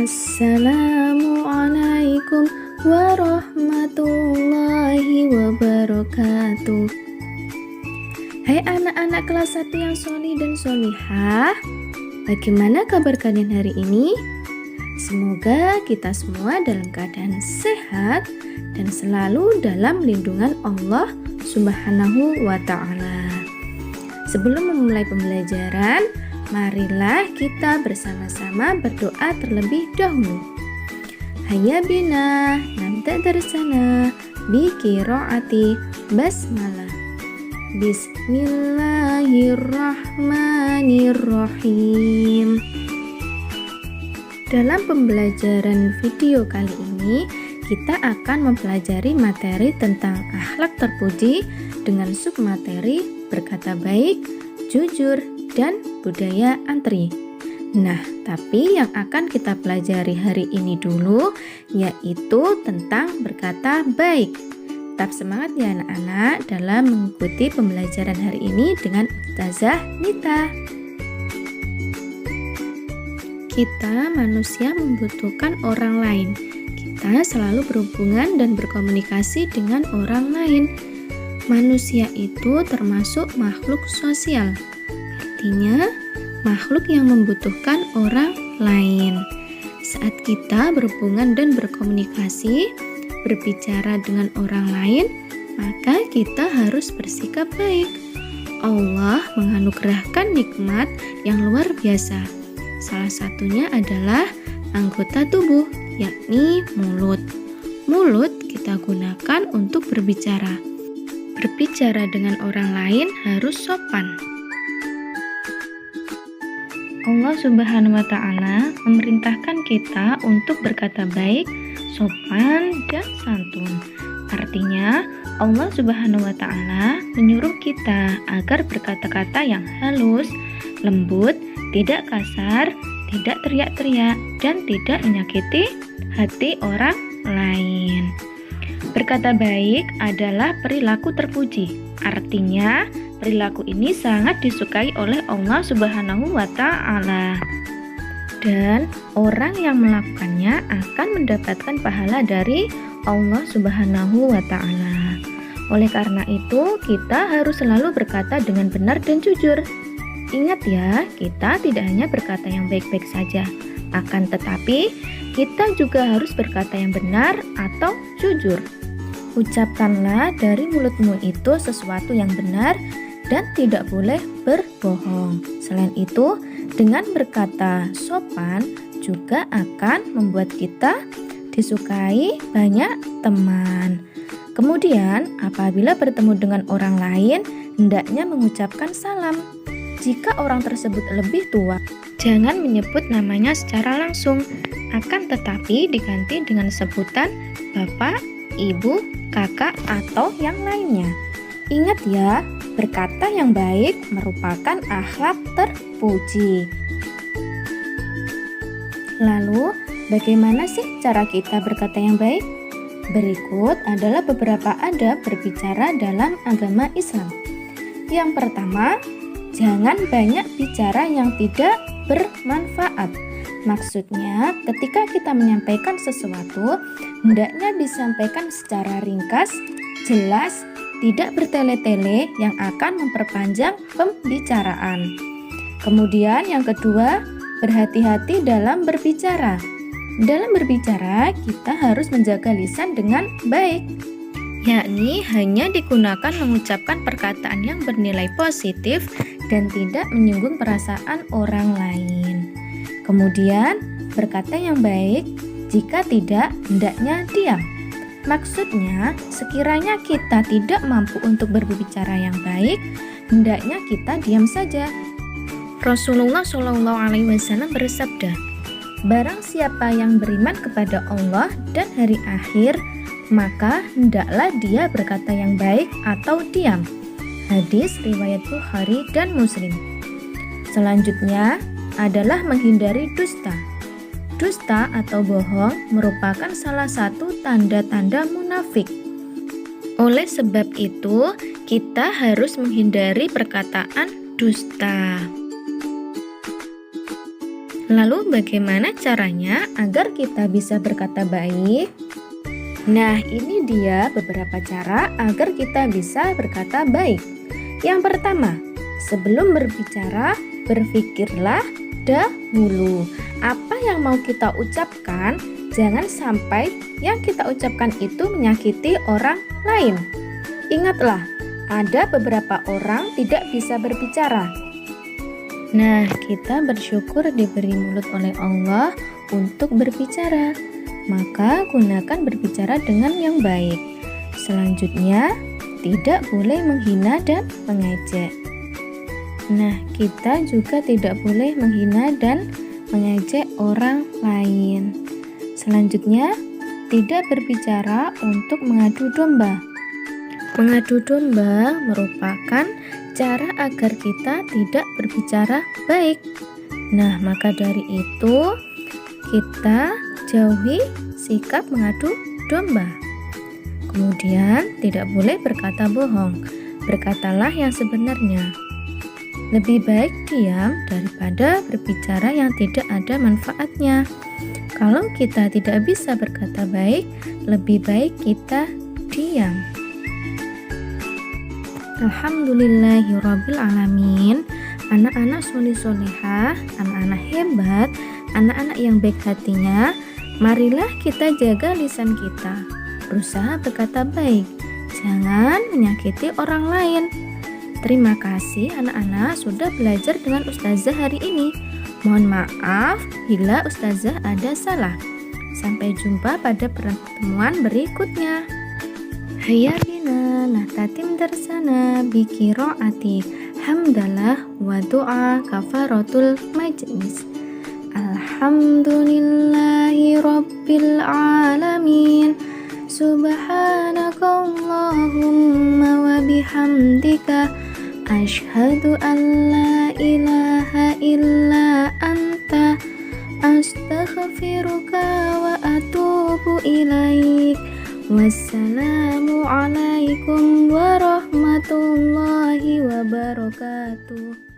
Assalamualaikum warahmatullahi wabarakatuh. Hai anak-anak kelas 1 yang sholih dan sholihah, bagaimana kabar kalian hari ini? Semoga kita semua dalam keadaan sehat dan selalu dalam lindungan Allah Subhanahu wa ta'ala. Sebelum memulai pembelajaran, marilah kita bersama-sama berdoa terlebih dahulu. Hayya bina nabda darsana bi qiraati basmalah. Bismillahirrahmanirrahim. Dalam pembelajaran video kali ini, kita akan mempelajari materi tentang akhlak terpuji dengan submateri berkata baik, jujur, dan budaya antri. Nah, tapi yang akan kita pelajari hari ini dulu yaitu tentang berkata baik. Tetap semangat ya anak-anak dalam mengikuti pembelajaran hari ini dengan Ustazah Nita. Kita manusia membutuhkan orang lain. Kita selalu berhubungan dan berkomunikasi dengan orang lain. Manusia itu termasuk makhluk sosial. Artinya, makhluk yang membutuhkan orang lain. Saat kita berhubungan dan berkomunikasi, berbicara dengan orang lain, maka kita harus bersikap baik. Allah menganugerahkan nikmat yang luar biasa. Salah satunya adalah anggota tubuh, yakni mulut. Mulut kita gunakan untuk berbicara. Berbicara dengan orang lain harus sopan. Allah Subhanahu wa ta'ala memerintahkan kita untuk berkata baik, sopan, dan santun. Artinya, Allah Subhanahu wa ta'ala menyuruh kita agar berkata-kata yang halus, lembut, tidak kasar, tidak teriak-teriak, dan tidak menyakiti hati orang lain. Berkata baik adalah perilaku terpuji. Artinya, perilaku ini sangat disukai oleh Allah Subhanahu wa ta'ala. Dan orang yang melakukannya akan mendapatkan pahala dari Allah Subhanahu wa ta'ala. Oleh karena itu, kita harus selalu berkata dengan benar dan jujur. Ingat ya, kita tidak hanya berkata yang baik-baik saja, akan tetapi kita juga harus berkata yang benar atau jujur. Ucapkanlah dari mulutmu itu sesuatu yang benar dan tidak boleh berbohong. Selain itu, dengan berkata sopan juga akan membuat kita disukai banyak teman. Kemudian, apabila bertemu dengan orang lain, hendaknya mengucapkan salam. Jika orang tersebut lebih tua, jangan menyebut namanya secara langsung, akan tetapi diganti dengan sebutan bapak, ibu, kakak, atau yang lainnya. Ingat ya, berkata yang baik merupakan akhlak terpuji. Lalu, bagaimana sih cara kita berkata yang baik? Berikut adalah beberapa adab berbicara dalam agama Islam. Yang pertama, jangan banyak bicara yang tidak bermanfaat. Maksudnya, ketika kita menyampaikan sesuatu, hendaknya disampaikan secara ringkas, jelas, tidak bertele-tele yang akan memperpanjang pembicaraan. Kemudian yang kedua, berhati-hati dalam berbicara. Dalam berbicara, kita harus menjaga lisan dengan baik, yakni hanya digunakan mengucapkan perkataan yang bernilai positif dan tidak menyinggung perasaan orang lain. Kemudian, berkata yang baik, jika tidak, hendaknya diam. Maksudnya, sekiranya kita tidak mampu untuk berbicara yang baik, hendaknya kita diam saja. Rasulullah SAW bersabda, barang siapa yang beriman kepada Allah dan hari akhir, maka hendaklah dia berkata yang baik atau diam. Hadis riwayat Bukhari dan Muslim. Selanjutnya adalah menghindari dusta. Dusta atau bohong merupakan salah satu tanda-tanda munafik. Oleh sebab itu, kita harus menghindari perkataan dusta. Lalu bagaimana caranya agar kita bisa berkata baik? Nah, ini dia beberapa cara agar kita bisa berkata baik. Yang pertama, sebelum berbicara, berpikirlah dahulu. Apa yang mau kita ucapkan, jangan sampai yang kita ucapkan itu menyakiti orang lain. Ingatlah, ada beberapa orang tidak bisa berbicara. Nah, kita bersyukur diberi mulut oleh Allah untuk berbicara. Maka gunakan berbicara dengan yang baik. Selanjutnya, tidak boleh menghina dan mengejek. Nah, kita juga tidak boleh menghina dan mengejek orang lain. Selanjutnya, tidak berbicara untuk mengadu domba. Mengadu domba merupakan cara agar kita tidak berbicara baik. Nah, maka dari itu kita jauhi sikap mengadu domba. Kemudian, tidak boleh berkata bohong. Berkatalah yang sebenarnya. Lebih baik diam daripada berbicara yang tidak ada manfaatnya. Kalau kita tidak bisa berkata baik, lebih baik kita diam. Alhamdulillahirrabbilalamin. Anak-anak soleh-solehah, anak-anak hebat, anak-anak yang baik hatinya, marilah kita jaga lisan kita. Berusaha berkata baik, jangan menyakiti orang lain. Terima kasih anak-anak sudah belajar dengan Ustazah hari ini. Mohon maaf bila Ustazah ada salah. Sampai jumpa pada pertemuan berikutnya. Hayya bina nahtatim darsana bi qiraati hamdalah wa du'a kafaratul majlis. Alhamdulillahi rabbil alamin. Subhanakallahumma wa bihamdika asyhadu an la ilaha illa anta astaghfiruka wa atubu ilaik. Wassalamu alaikum warahmatullahi wabarakatuh.